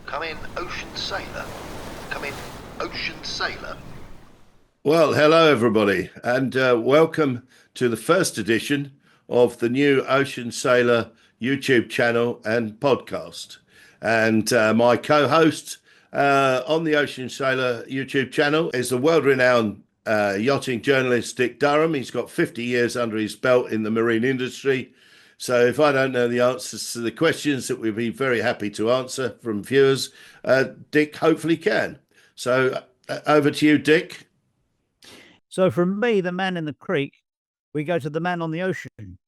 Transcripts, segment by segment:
Come in, ocean sailor. Come in, ocean sailor. Well, hello everybody, and welcome to the first edition of the new Ocean Sailor YouTube channel and podcast. And my co-host on the Ocean Sailor YouTube channel is the world-renowned yachting journalist Dick Durham. He's got 50 years under his belt in the marine industry. So if I don't know the answers to the questions that we'd be very happy to answer from viewers, Dick hopefully can. So over to you, Dick. So from me, the man in the creek, we go to the man on the ocean,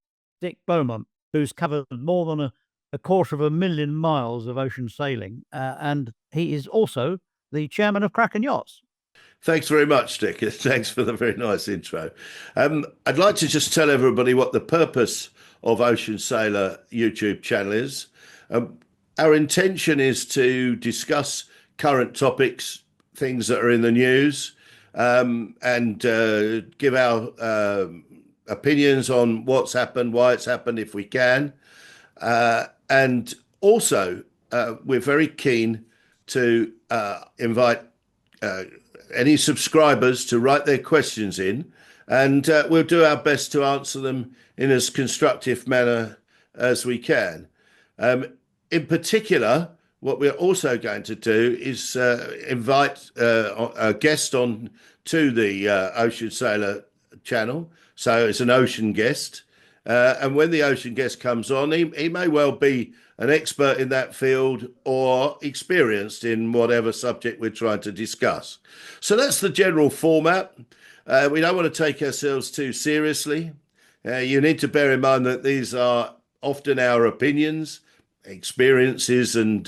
Dick Beaumont, who's covered more than a quarter of a million miles of ocean sailing. And he is also the chairman of Kraken Yachts. Thanks very much, Dick. Thanks for the very nice intro. I'd like to just tell everybody what the purpose of Ocean Sailor YouTube channel is. Our intention is to discuss current topics, things that are in the news, and give our opinions on what's happened, why it's happened, if we can. And also, we're very keen to invite any subscribers to write their questions in, and we'll do our best to answer them in as constructive manner as we can. In particular, what we're also going to do is invite a guest on to the Ocean Sailor channel. So it's an ocean guest. And when the ocean guest comes on, he may well be an expert in that field or experienced in whatever subject we're trying to discuss. So that's the general format. We don't want to take ourselves too seriously. You need to bear in mind that these are often our opinions, experiences, and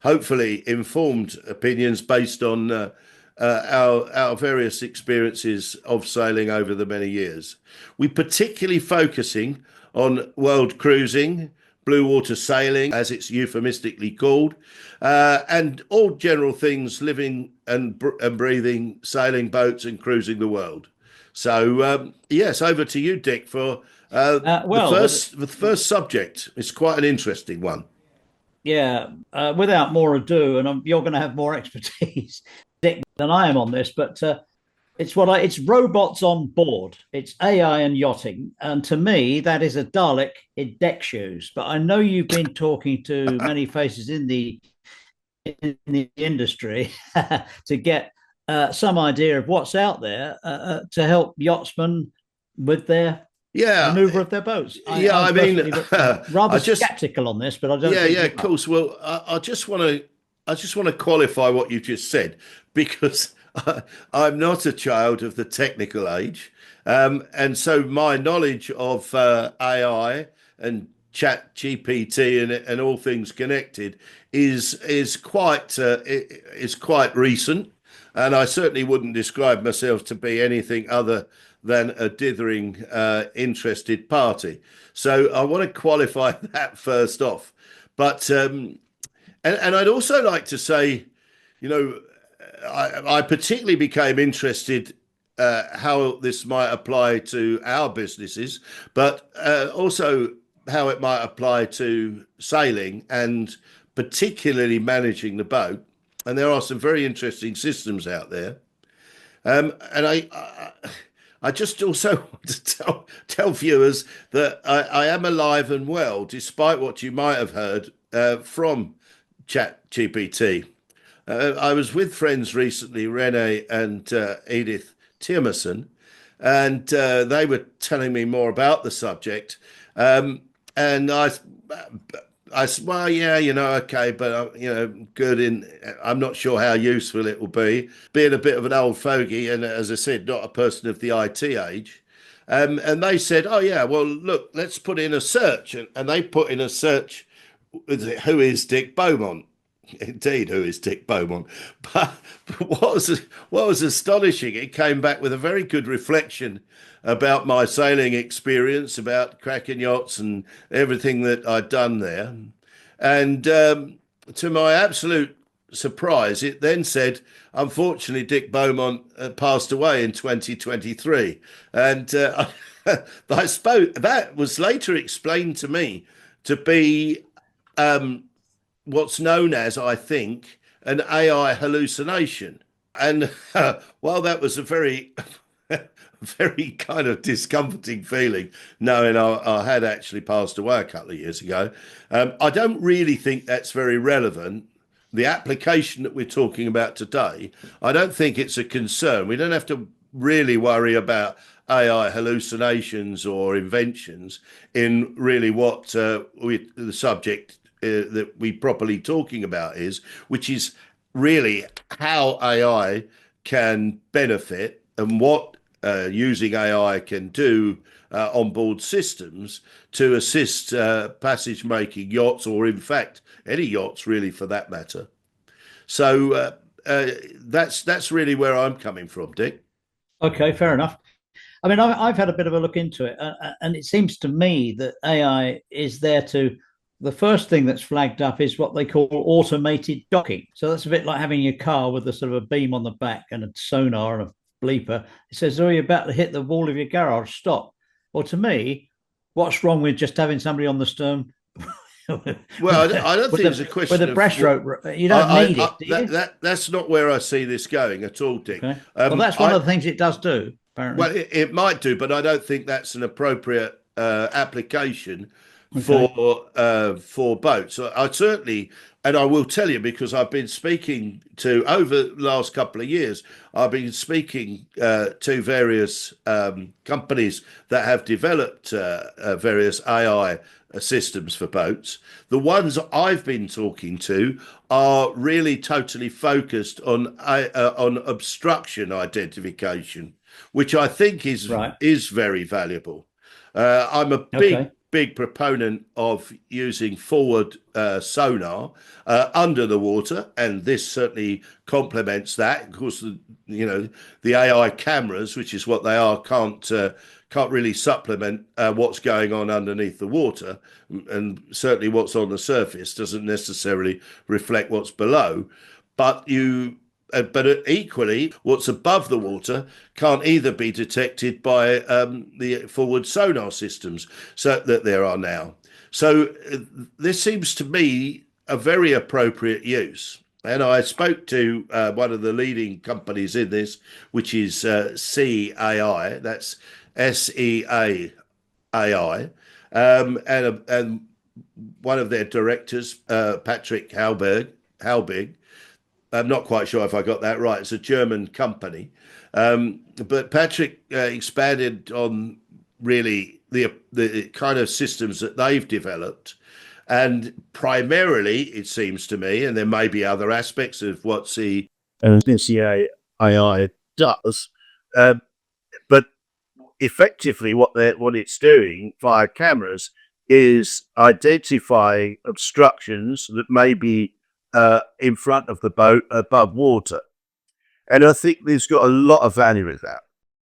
hopefully informed opinions based on our various experiences of sailing over the many years. We particularly focusing on world cruising, blue water sailing, as it's euphemistically called, and all general things living and breathing, sailing boats and cruising the world. So yes, over to you, Dick, for the first subject. It's quite an interesting one. Yeah, without more ado, and you're going to have more expertise, Dick, than I am on this, but it's robots on board. It's AI and yachting, and to me, that is a Dalek in deck shoes. But I know you've been talking to many faces in the industry to get some idea of what's out there to help yachtsmen with their maneuver of their boats. I mean, rather skeptical on this, but I don't. Yeah, of course. Well, I just want to qualify what you just said, because I'm not a child of the technical age, and so my knowledge of AI and Chat GPT and all things connected is quite recent, and I certainly wouldn't describe myself to be anything other than a dithering interested party. So I want to qualify that first off. But and I'd also like to say, you know, I particularly became interested how this might apply to our businesses, but also how it might apply to sailing and particularly managing the boat. And there are some very interesting systems out there. And I just also want to tell viewers that I am alive and well, despite what you might have heard from ChatGPT. I was with friends recently, Renee and Edith Tiermerson, and they were telling me more about the subject. And I said, well, yeah, okay, but good. I'm not sure how useful it will be. Being a bit of an old fogey, and as I said, not a person of the IT age. And they said, oh yeah, well look, let's put in a search, and they put in a search. Who is Dick Beaumont? Indeed, who is Dick Beaumont? But what was astonishing, it came back with a very good reflection about my sailing experience, about Kraken Yachts and everything that I'd done there. And to my absolute surprise, it then said, unfortunately, Dick Beaumont passed away in 2023. And I suppose that was later explained to me to be what's known as, I think, an AI hallucination. And while that was a very, very kind of discomforting feeling, knowing I had actually passed away a couple of years ago, I don't really think that's very relevant. The application that we're talking about today, I don't think it's a concern. We don't have to really worry about AI hallucinations or inventions in really what the subject that we properly talking about is, which is really how AI can benefit and what using AI can do on board systems to assist passage making yachts, or in fact any yachts really for that matter. So that's really where I'm coming from, Dick. Okay, fair enough. I mean, I've had a bit of a look into it, and it seems to me that AI is there to. The first thing that's flagged up is what they call automated docking. So that's a bit like having your car with a sort of a beam on the back and a sonar and a bleeper. It says, "Oh, you're about to hit the wall of your garage. Stop." Well, to me, what's wrong with just having somebody on the stern? Well, I don't think it's a question with a of breaststroke. You don't need it, do you? That's not where I see this going at all, Dick. Okay. Well, that's one of the things it does do, apparently. Well, it might do, but I don't think that's an appropriate application Okay. for boats. I certainly, and I will tell you, because I've been speaking to, over the last couple of years, I've been speaking to various companies that have developed various AI systems for boats. The ones I've been talking to are really totally focused on obstruction identification, which I think Right. is very valuable. I'm a Okay. big proponent of using forward sonar under the water, and this certainly complements that. Of course, the AI cameras, which is what they are, can't really supplement what's going on underneath the water, and certainly what's on the surface doesn't necessarily reflect what's below. But equally, what's above the water can't either be detected by the forward sonar systems so that there are now. So this seems to me a very appropriate use. And I spoke to one of the leading companies in this, which is CAI. That's SEAAI, and one of their directors, Patrick Halbig. I'm not quite sure if I got that right. It's a German company. But Patrick expanded on really the kind of systems that they've developed. And primarily, it seems to me, and there may be other aspects of what CAI does, but effectively what it's doing via cameras is identifying obstructions that may be in front of the boat above water. And I think there's got a lot of value in that.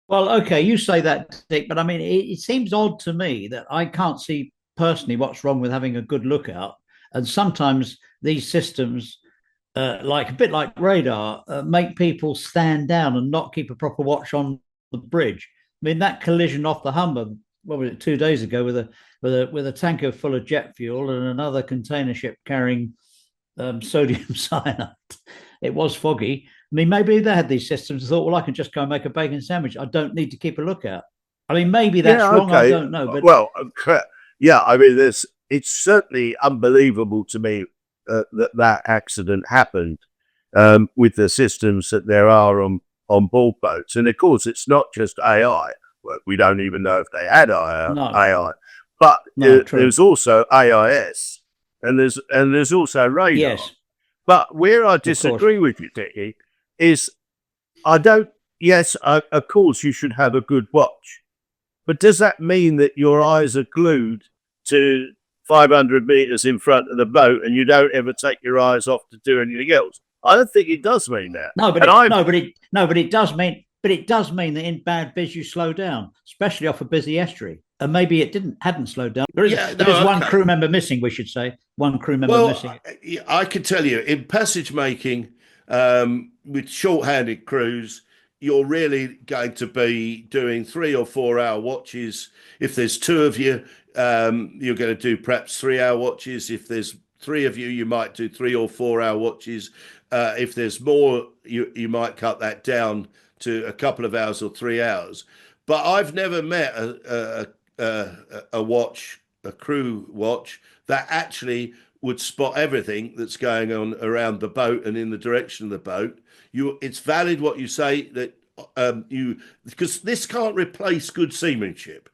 Well, okay, you say that, Dick, but I mean, it seems odd to me that I can't see personally what's wrong with having a good lookout. And sometimes these systems, like a bit like radar, make people stand down and not keep a proper watch on the bridge. I mean, that collision off the Humber, what was it, 2 days ago, with a tanker full of jet fuel and another container ship carrying sodium cyanide. It was foggy. I mean, maybe they had these systems and thought, well, I can just go and make a bacon sandwich. I don't need to keep a lookout. I mean, maybe that's wrong. I don't know. But yeah, I mean, it's certainly unbelievable to me that accident happened with the systems that there are on board boats. And of course, it's not just AI. Well, we don't even know if they had AI, but there's also AIS, and there's also radar. Yes. But where I disagree with you, Dickie, is of course you should have a good watch. But does that mean that your eyes are glued to 500 meters in front of the boat and you don't ever take your eyes off to do anything else? I don't think it does mean that. It does mean that in bad biz you slow down, especially off a busy estrary. And maybe it hadn't slowed down. There is one crew member missing, we should say. One crew member missing. I can tell you, in passage making, with short-handed crews, you're really going to be doing 3 or 4 hour watches. If there's 2 of you, you're going to do perhaps 3 hour watches. If there's three of you might do 3 or 4 hour watches. If there's more, you might cut that down to a couple of hours or 3 hours. But I've never met a watch, a crew watch, that actually would spot everything that's going on around the boat and in the direction of the boat. It's valid what you say, that because this can't replace good seamanship.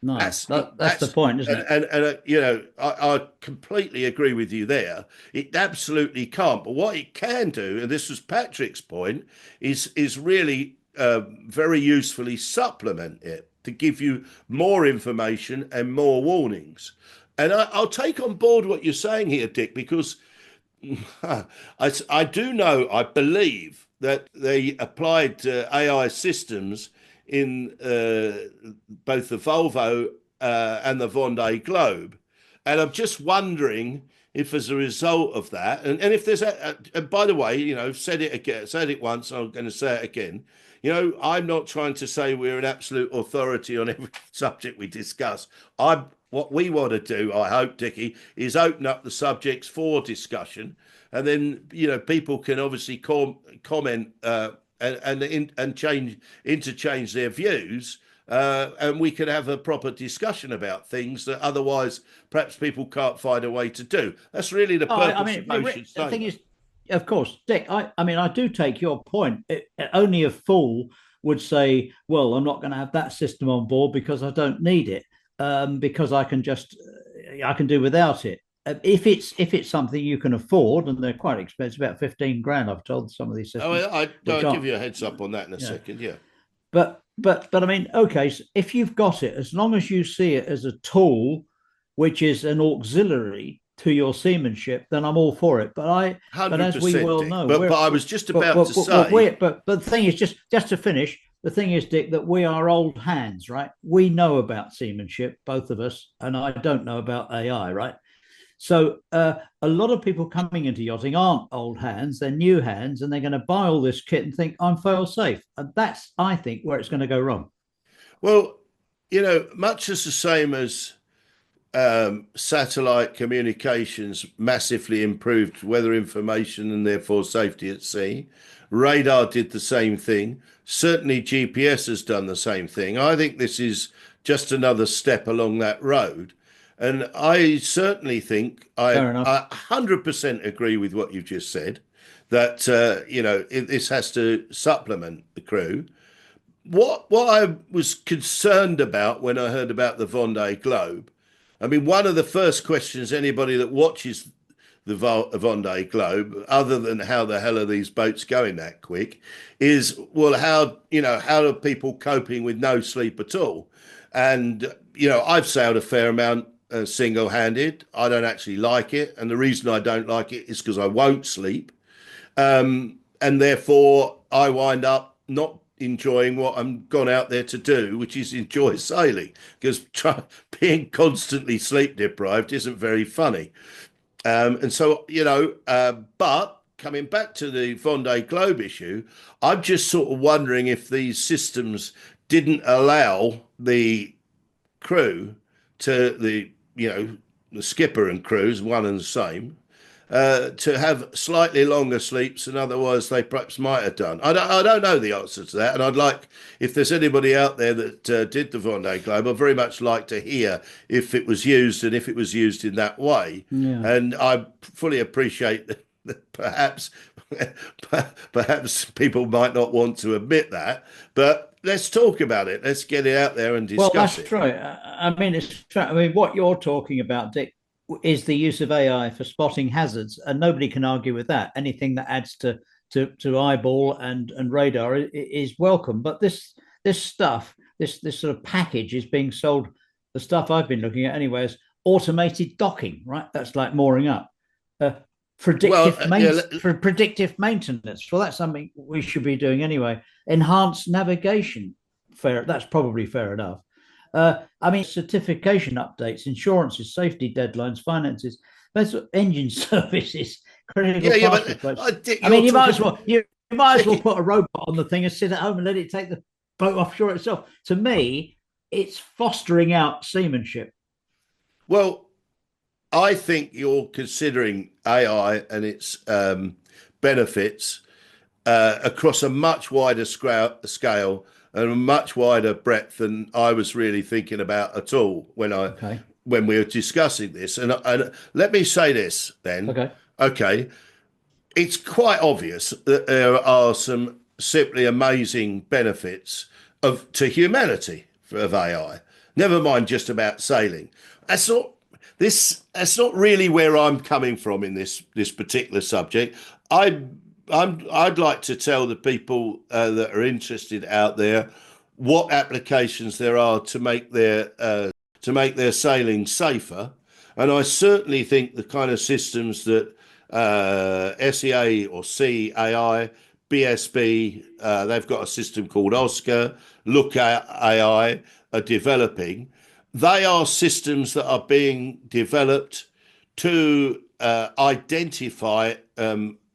No, that's the point, isn't it? And I completely agree with you there. It absolutely can't. But what it can do, and this was Patrick's point, is really very usefully supplement it to give you more information and more warnings. And I'll take on board what you're saying here, Dick, because I do know, I believe that they applied AI systems in both the Volvo and the Vendée Globe. And I'm just wondering if as a result of that, and if there's and by the way, said it once, I'm going to say it again. I'm not trying to say we're an absolute authority on every subject we discuss. What we want to do, I hope, Dickie, is open up the subjects for discussion, and then people can obviously comment and interchange their views, and we can have a proper discussion about things that otherwise perhaps people can't find a way to do. That's really the purpose of Ocean The thing is, of course, Dick, I do take your point. Only a fool would say, well, I'm not going to have that system on board because I don't need it, because I can do without it. If it's something you can afford, and they're quite expensive, about 15 grand, I've told some of these systems. I'll give you a heads up on that in a second. Yeah. But I mean, okay, so if you've got it, as long as you see it as a tool, which is an auxiliary to your seamanship, then I'm all for it. But as we well know, but I was just about to say. But the thing is, just to finish, the thing is, Dick, that we are old hands, right? We know about seamanship, both of us, and I don't know about AI, right? So a lot of people coming into yachting aren't old hands, they're new hands, and they're going to buy all this kit and think I'm fail safe. And that's, I think, where it's going to go wrong. Well, much as the same as satellite communications massively improved weather information and therefore safety at sea, radar did the same thing. Certainly GPS has done the same thing. I think this is just another step along that road. And I certainly think I 100% agree with what you've just said, that, this has to supplement the crew. What I was concerned about when I heard about the Vendée Globe, I mean, one of the first questions anybody that watches the Vendée Globe, other than how the hell are these boats going that quick, is, well, how are people coping with no sleep at all? And, I've sailed a fair amount single-handed. I don't actually like it, and the reason I don't like it is because I won't sleep, and therefore I wind up not enjoying what I'm gone out there to do, which is enjoy sailing, because being constantly sleep deprived isn't very funny. And so but coming back to the Vendée Globe issue, I'm just sort of wondering if these systems didn't allow the crew to the skipper and crews, one and the same, to have slightly longer sleeps than otherwise they perhaps might have done. I don't know the answer to that, and I'd like, if there's anybody out there that did the Vendée Globe, I'd very much like to hear if it was used and if it was used in that way. Yeah. And I fully appreciate that perhaps people might not want to admit that, but let's talk about it. Let's get it out there and discuss it. Well, that's true. I mean, it's true. I mean, what you're talking about, Dick, is the use of AI for spotting hazards, and nobody can argue with that. Anything that adds to eyeball and radar is welcome. But this stuff, this sort of package is being sold. The stuff I've been looking at anyway is automated docking, right? That's like mooring up. Predictive maintenance. Well, that's something we should be doing anyway. Enhanced navigation. That's probably fair enough. I mean, certification updates, insurances, safety deadlines, finances, that's engine services, critical I mean, you might as well put a robot on the thing and sit at home and let it take the boat offshore itself. To me, it's fostering out seamanship. Well, I think you're considering AI and its benefits across a much wider scale and a much wider breadth than I was really thinking about at all when we were discussing this. And let me say this then. Okay. Okay, it's quite obvious that there are some simply amazing benefits to humanity of AI. Never mind just about sailing. That's not really where I'm coming from in this particular subject. I'd like to tell the people that are interested out there what applications there are to make their sailing safer, and I certainly think the kind of systems that SEA or CAI, BSB, they've got a system called Oscar, Lookout AI are developing. They are systems that are being developed to identify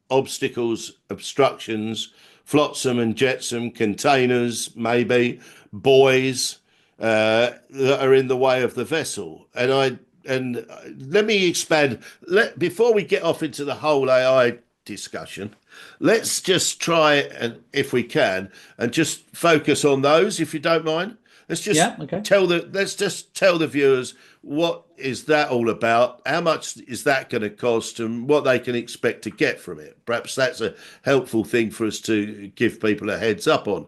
obstacles, obstructions, flotsam and jetsam, containers, maybe buoys that are in the way of the vessel. And let me expand. Before we get off into the whole AI discussion, let's just try and, if we can, and just focus on those, if you don't mind. Let's just tell the viewers what is that all about, how much is that going to cost, and what they can expect to get from it. Perhaps that's a helpful thing for us to give people a heads up on,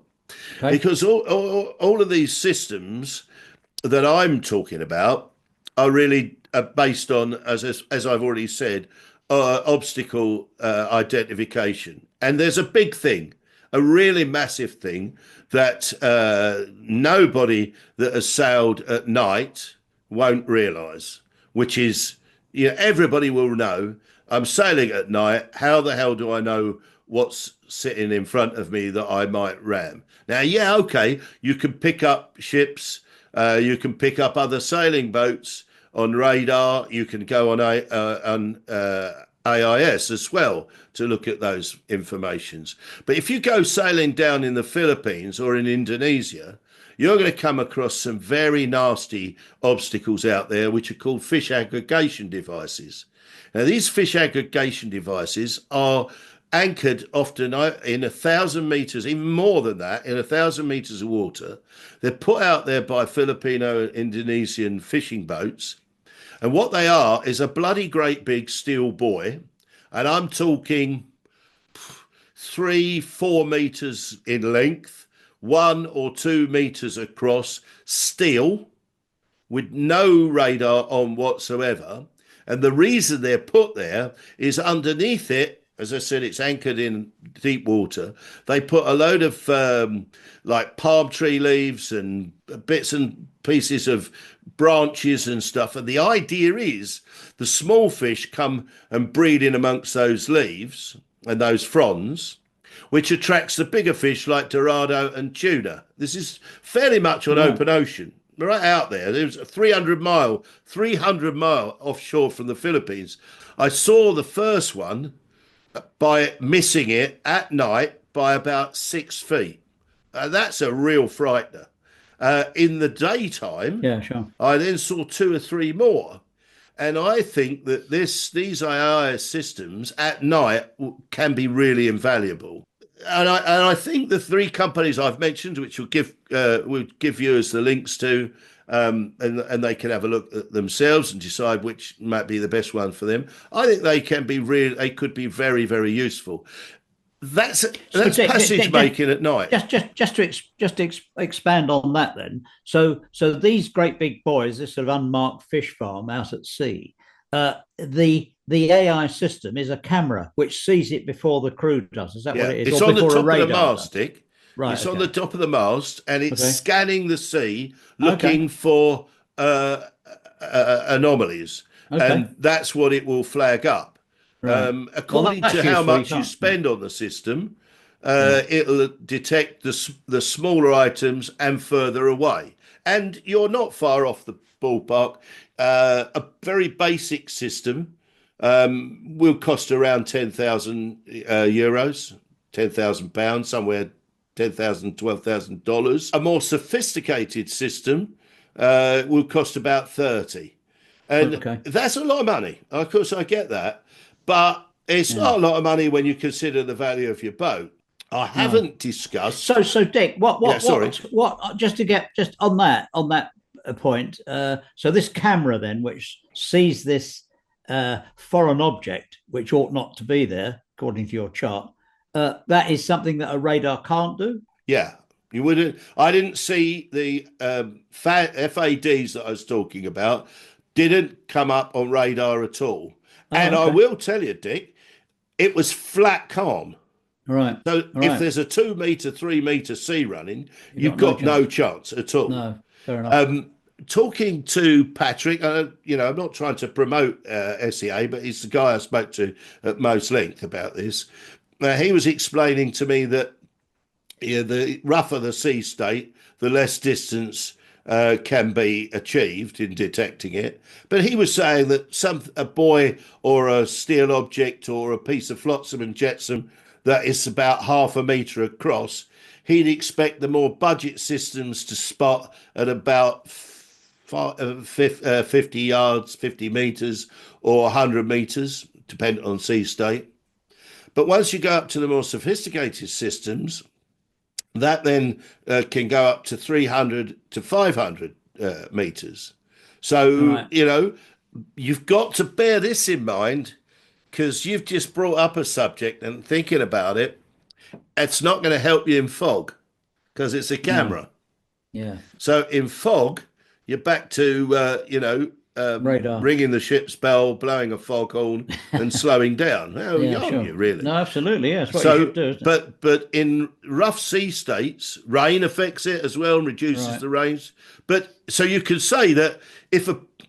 because all of these systems that I'm talking about are really based on, as I've already said, obstacle identification. And there's a big thing, a really massive thing that nobody that has sailed at night won't realise, which is, everybody will know, I'm sailing at night. How the hell do I know what's sitting in front of me that I might ram? Now, yeah, okay, you can pick up ships, you can pick up other sailing boats on radar, you can go on AIS as well to look at those informations. But if you go sailing down in the Philippines or in Indonesia, you're going to come across some very nasty obstacles out there, which are called fish aggregation devices. Now, these fish aggregation devices are anchored often in 1,000 meters, even more than that, in 1,000 meters of water. They're put out there by Filipino and Indonesian fishing boats. And what they are is a bloody great big steel buoy. And I'm talking 3-4 meters in length, 1 or 2 meters across, steel, with no radar on whatsoever. And the reason they're put there is underneath it, as I said, it's anchored in deep water. They put a load of like palm tree leaves and bits and pieces of branches and stuff. And the idea is the small fish come and breed in amongst those leaves and those fronds, which attracts the bigger fish like dorado and tuna. This is fairly much on open ocean. Right out there. There's a 300 mile offshore from the Philippines. I saw the first one by missing it at night by about 6 feet. That's a real frightener. In the daytime, yeah, sure, I then saw 2 or 3 more. And I think that these AI systems at night can be really invaluable. And I think the 3 companies I've mentioned, which will give viewers the links to, and they can have a look at themselves and decide which might be the best one for them. I think they could be very, very useful. That's passage making at night. Just to expand on that then. So these great big buoys, this sort of unmarked fish farm out at sea, the AI system is a camera which sees it before the crew does. Is that what it is? It's on the top of the mast, Dick. Right. It's on the top of the mast, and it's scanning the sea, looking for anomalies, and that's what it will flag up. Right. According to how much you spend on the system, it'll detect the smaller items and further away. And you're not far off the ballpark. A very basic system will cost around 10,000 euros, 10,000 pounds, somewhere $10,000, $12,000. A more sophisticated system will cost about 30. And Okay. that's a lot of money. Of course, I get that. But it's Yeah. not a lot of money when you consider the value of your boat. I haven't discussed. So Dick, Yeah, sorry. what? Just to get just on that point. So this camera then, which sees this foreign object, which ought not to be there, according to your chart, that is something that a radar can't do. Yeah, you wouldn't. I didn't see the FADs that I was talking about. Didn't come up on radar at all. And I Okay. will tell you, Dick, it was flat calm. Right. So All if right. there's a 2 meter, 3 meter sea running, You've you've got got no chance at all. No, fair enough. Talking to Patrick, I'm not trying to promote SEA, but he's the guy I spoke to at most length about this. He was explaining to me that the rougher the sea state, the less distance can be achieved in detecting it. But he was saying that a buoy or a steel object or a piece of flotsam and jetsam that is about half a metre across, he'd expect the more budget systems to spot at about 50 yards, 50 metres or 100 metres, depending on sea state. But once you go up to the more sophisticated systems, that then can go up to 300 to 500 metres. So, Right. You've got to bear this in mind because you've just brought up a subject and thinking about it, it's not going to help you in fog because it's a camera. Yeah. So in fog, you're back to, Radar. ringing the ship's bell, blowing a foghorn, and slowing down. How Yeah, young sure. you really? No, absolutely. Yeah, that's what you should do. Isn't it? But in rough sea states, rain affects it as well and reduces Right. the range. But so you could say that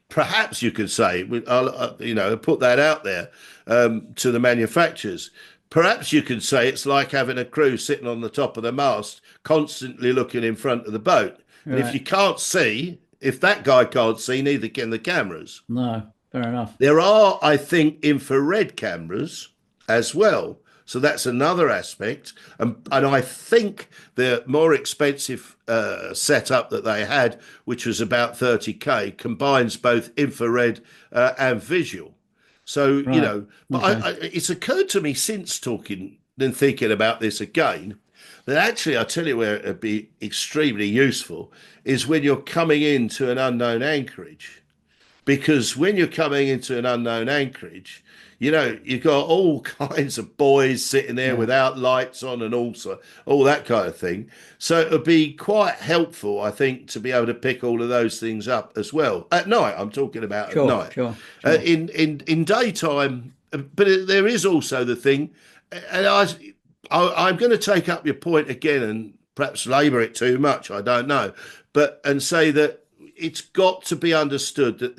perhaps you could say, I'll put that out there to the manufacturers. Perhaps you could say it's like having a crew sitting on the top of the mast, constantly looking in front of the boat. And if Right. you can't see, if that guy can't see, neither can the cameras. No, fair enough. There are, I think, infrared cameras as well. So that's another aspect. And I think the more expensive setup that they had, which was about 30K, combines both infrared and visual. So, Right. but Okay. it's occurred to me since talking and thinking about this again, that actually, I'll tell you where it'd be extremely useful is when you're coming into an unknown anchorage. Because when you're coming into an unknown anchorage, you've got all kinds of boys sitting there without lights on and also all that kind of thing. So it would be quite helpful, I think, to be able to pick all of those things up as well. At night, I'm talking about Sure, at night. sure. In daytime, but there is also the thing, and I'm going to take up your point again and perhaps labour it too much, I don't know, and say that it's got to be understood that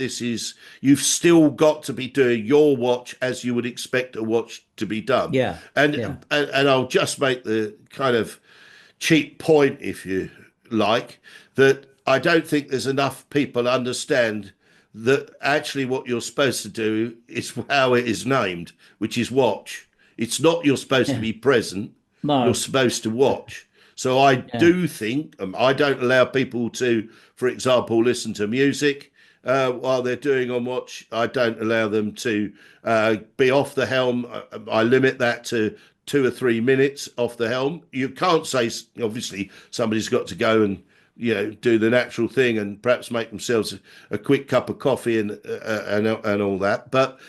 you've still got to be doing your watch as you would expect a watch to be done. Yeah. And I'll just make the kind of cheap point, if you like, that I don't think there's enough people understand that actually what you're supposed to do is how it is named, which is watch. It's not you're supposed to be present. No. You're supposed to watch. So I do think I don't allow people to, for example, listen to music while they're doing on watch. I don't allow them to be off the helm. I limit that to 2 or 3 minutes off the helm. You can't say, obviously, somebody's got to go and do the natural thing and perhaps make themselves a quick cup of coffee and all that. But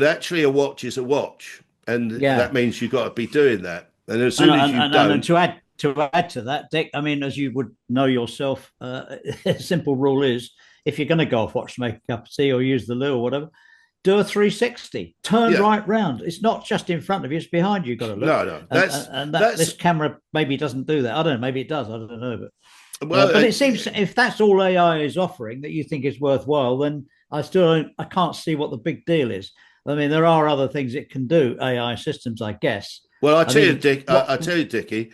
actually, a watch is a watch, and that means you've got to be doing that. And as soon as you don't, and to add to that, Dick, I mean, as you would know yourself, a simple rule is if you're going to go off watch to make a cup of tea or use the loo or whatever, do a 360, turn right round. It's not just in front of you; it's behind you. You've got to look. No, this camera maybe doesn't do that. I don't know. Maybe it does. I don't know, but but it seems if that's all AI is offering that you think is worthwhile, then I can't see what the big deal is. I mean, there are other things it can do, AI systems, I guess. Well, I tell you, Dickie,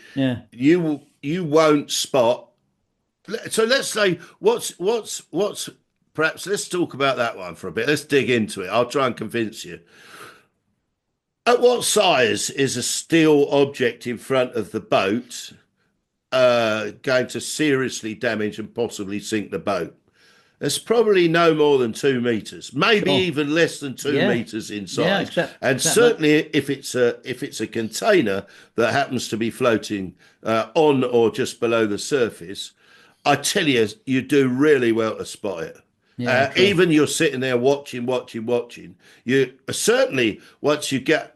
you won't spot. So let's say what's perhaps let's talk about that one for a bit. Let's dig into it. I'll try and convince you. At what size is a steel object in front of the boat going to seriously damage and possibly sink the boat? It's probably no more than 2 meters, maybe Sure. even less than 2 Yeah. meters in Yeah, size. And certainly, if it's a container that happens to be floating on or just below the surface, I tell you, you do really well to spot it. Yeah, Even you're sitting there watching. You certainly, once you get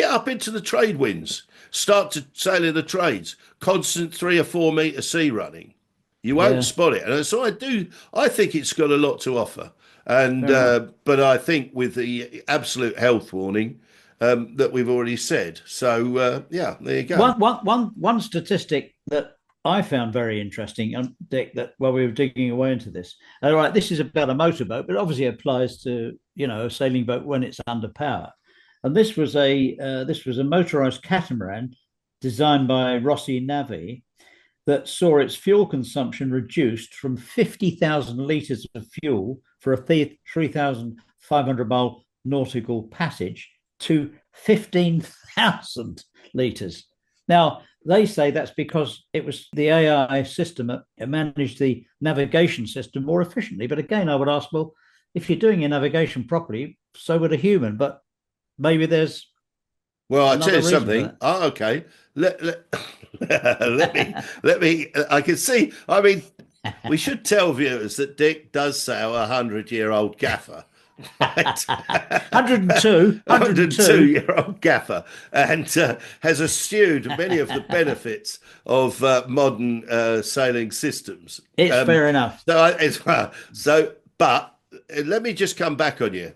up into the trade winds, start to sail in the trades, constant 3 or 4 meter sea running, you won't spot it. And so I think it's got a lot to offer. And but I think with the absolute health warning that we've already said. So yeah, there you go. One statistic that I found very interesting, Dick, that while we were digging away into this, all right, this is about a motorboat, but obviously applies to a sailing boat when it's under power. And this was a motorized catamaran designed by Rossi Navi that saw its fuel consumption reduced from 50,000 litres of fuel for a 3,500 mile nautical passage to 15,000 litres. Now, they say that's because it was the AI system that managed the navigation system more efficiently. But again, I would ask, well, if you're doing your navigation properly, so would a human. But maybe there's I'll tell you something. Oh, okay. Let me. I can see. I mean, we should tell viewers that Dick does sail a 100-year-old gaffer. Right? 102-year-old gaffer, and has eschewed many of the benefits of modern sailing systems. It's fair enough. But let me just come back on you.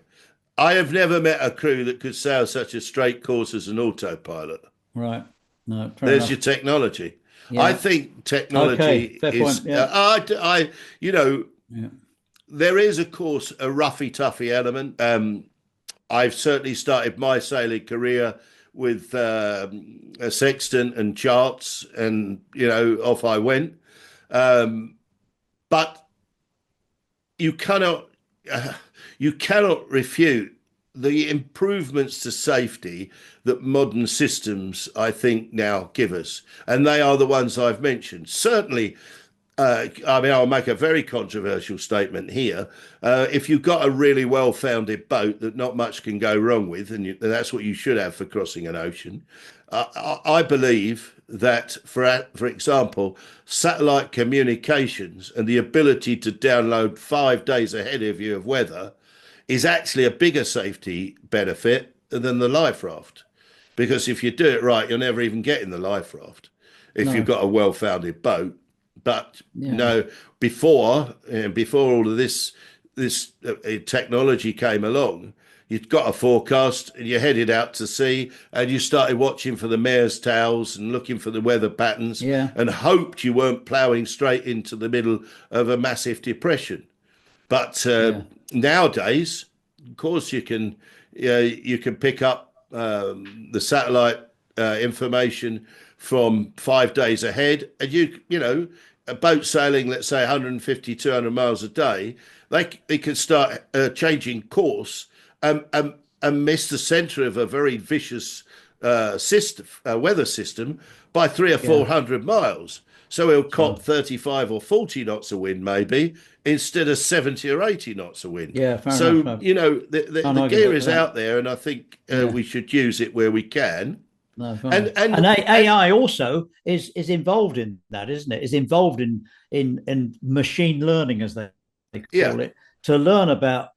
I have never met a crew that could sail such a straight course as an autopilot. Right. No. There's your technology. Yeah. I think technology is. Point, yeah. There is, of course, a roughy-toughy element. I've certainly started my sailing career with a sextant and charts, and off I went. But you cannot refute the improvements to safety that modern systems, I think, now give us, and they are the ones I've mentioned. Certainly. I'll make a very controversial statement here. If you've got a really well-founded boat that not much can go wrong with, and that's what you should have for crossing an ocean, I believe that, for example, satellite communications and the ability to download 5 days ahead of you of weather is actually a bigger safety benefit than the life raft. Because if you do it right, you'll never even get in the life raft if you've got a well-founded boat. But before all of this technology came along, you'd got a forecast and you headed out to sea and you started watching for the mare's tails and looking for the weather patterns and hoped you weren't ploughing straight into the middle of a massive depression. But nowadays, of course, you can pick up the satellite information from 5 days ahead, and a boat sailing, let's say 150, 200 miles a day, they can start changing course and miss the center of a very vicious weather system by 300 or 400 miles. So he'll cop 35 or 40 knots of wind, maybe, instead of 70 or 80 knots of wind. Yeah, fair enough. The gear is out there, and I think we should use it where we can. No, and AI also is involved in that, isn't it? Is involved in machine learning, as they call it, to learn about.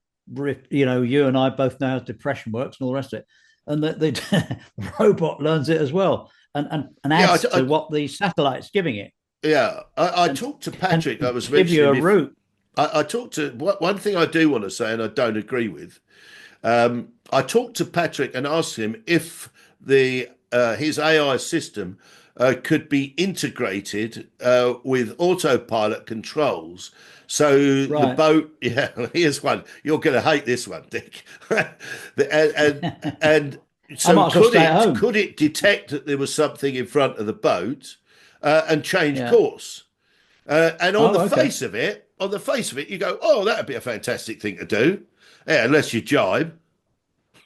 You and I both know how depression works and all the rest of it, and the robot learns it as well, and adds to what the satellite's giving it. Yeah, I talked to Patrick. I was give you a route. I talked to one thing I do want to say, and I don't agree with. I talked to Patrick and asked him if his AI system could be integrated with autopilot controls. So the boat, here's one. You're going to hate this one, Dick. and so could it detect that there was something in front of the boat and change course? And on the face of it, you go, oh, that'd be a fantastic thing to do. Yeah, unless you jibe.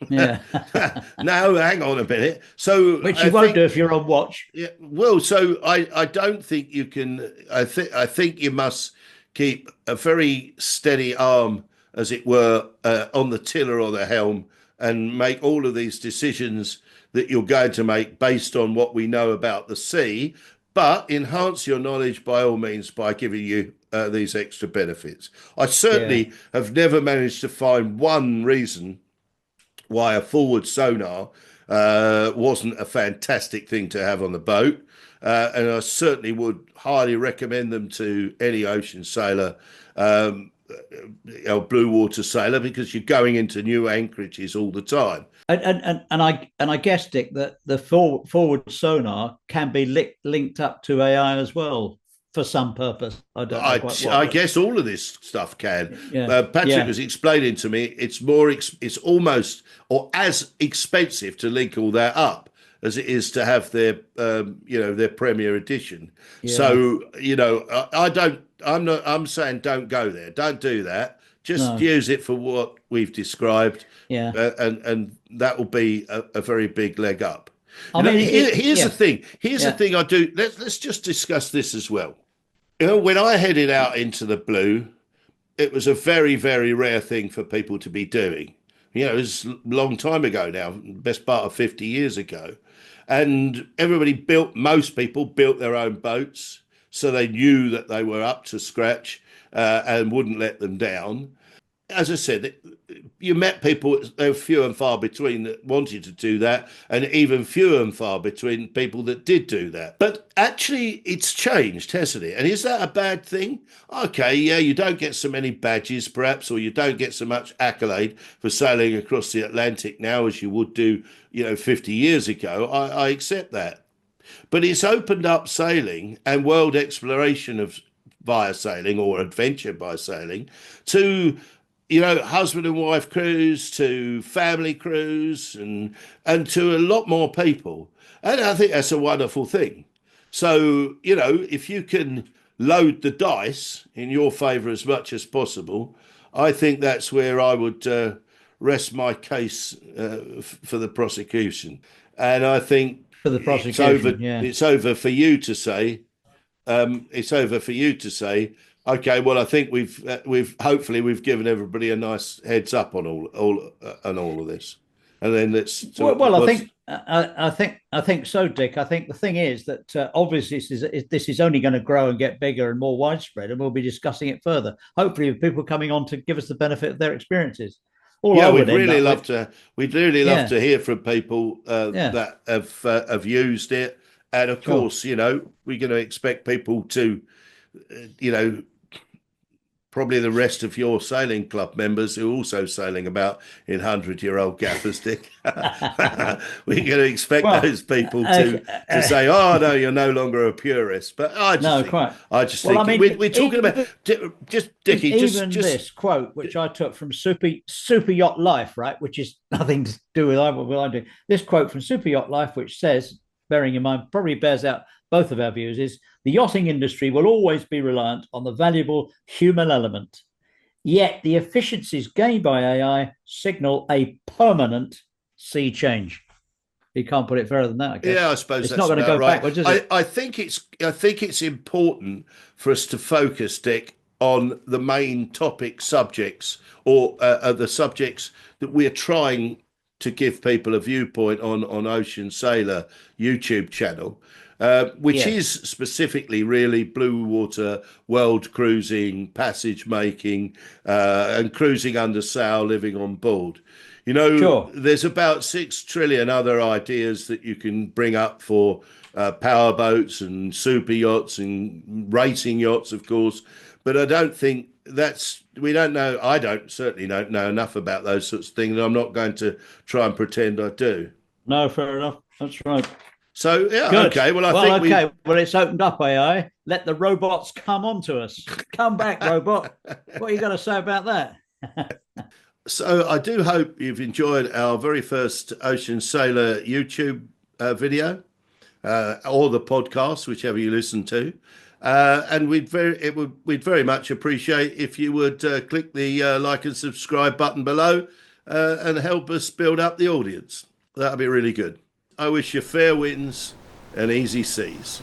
Yeah. No, hang on a minute. So which you won't do if you're on watch. Yeah. Well, so I don't think you can. I think you must keep a very steady arm, as it were, on the tiller or the helm, and make all of these decisions that you're going to make based on what we know about the sea, but enhance your knowledge by all means by giving you these extra benefits. I certainly have never managed to find one reason why a forward sonar wasn't a fantastic thing to have on the boat. And I certainly would highly recommend them to any ocean sailor, blue water sailor, because you're going into new anchorages all the time. And I guess, Dick, that the forward sonar can be linked up to AI as well for some purpose. I don't know quite what, I guess all of this stuff can. Yeah. Patrick was explaining to me it's almost or as expensive to link all that up as it is to have their their Premier Edition. Yeah. So I'm saying don't go there. Don't do that. Just use it for what we've described. Yeah. And that will be a very big leg up. Here's the thing. Here's the thing I do. Let's just discuss this as well. When I headed out into the blue, it was a very, very rare thing for people to be doing. It was a long time ago now, best part of 50 years ago. And most people built their own boats, so they knew that they were up to scratch and wouldn't let them down. As I said, you met people, there were few and far between that wanted to do that, and even few and far between people that did do that. But actually, it's changed, hasn't it? And is that a bad thing? Okay, yeah, you don't get so many badges, perhaps, or you don't get so much accolade for sailing across the Atlantic now as you would do, 50 years ago. I accept that. But it's opened up sailing and world exploration via sailing or adventure by sailing to husband and wife cruise, to family cruise, and to a lot more people. And I think that's a wonderful thing. So, if you can load the dice in your favour as much as possible, I think that's where I would rest my case for the prosecution. And I think for the prosecution, it's over for you to say. Okay, well, I think we've hopefully given everybody a nice heads up on all of this, and then let's. I think so, Dick. I think the thing is that obviously this is only going to grow and get bigger and more widespread, and we'll be discussing it further. Hopefully, with people coming on to give us the benefit of their experiences. We'd really love to hear from people that have used it, and of course, we're going to expect people to, probably the rest of your sailing club members who are also sailing about in 100-year-old gaffers, Dick. We're going to expect those people to say, "Oh no, you're no longer a purist." But we're talking about just Dickie. Even this quote, which I took from Super Yacht Life, right, which is nothing to do with what I do. This quote from Super Yacht Life, which says, bearing in mind, probably bears out both of our views, is the yachting industry will always be reliant on the valuable human element. Yet the efficiencies gained by AI signal a permanent sea change. You can't put it further than that, I guess. Yeah, I suppose it's not going to go backwards, is it? I think it's important for us to focus, Dick, on the main topic subjects or the subjects that we're trying to give people a viewpoint on Ocean Sailor YouTube channel. Which is specifically really blue water, world cruising, passage making, and cruising under sail, living on board. There's about 6 trillion other ideas that you can bring up for power boats and super yachts and racing yachts, of course. But I don't think certainly don't know enough about those sorts of things. And I'm not going to try and pretend I do. No, fair enough. That's right. So, Good. Okay. Well, Well, it's opened up AI. Let the robots come on to us. Come back, robot. What are you going to say about that? So I do hope you've enjoyed our very first Ocean Sailor YouTube video or the podcast, whichever you listen to. And we'd very much appreciate if you would click the like and subscribe button below and help us build up the audience. That'd be really good. I wish you fair winds and easy seas.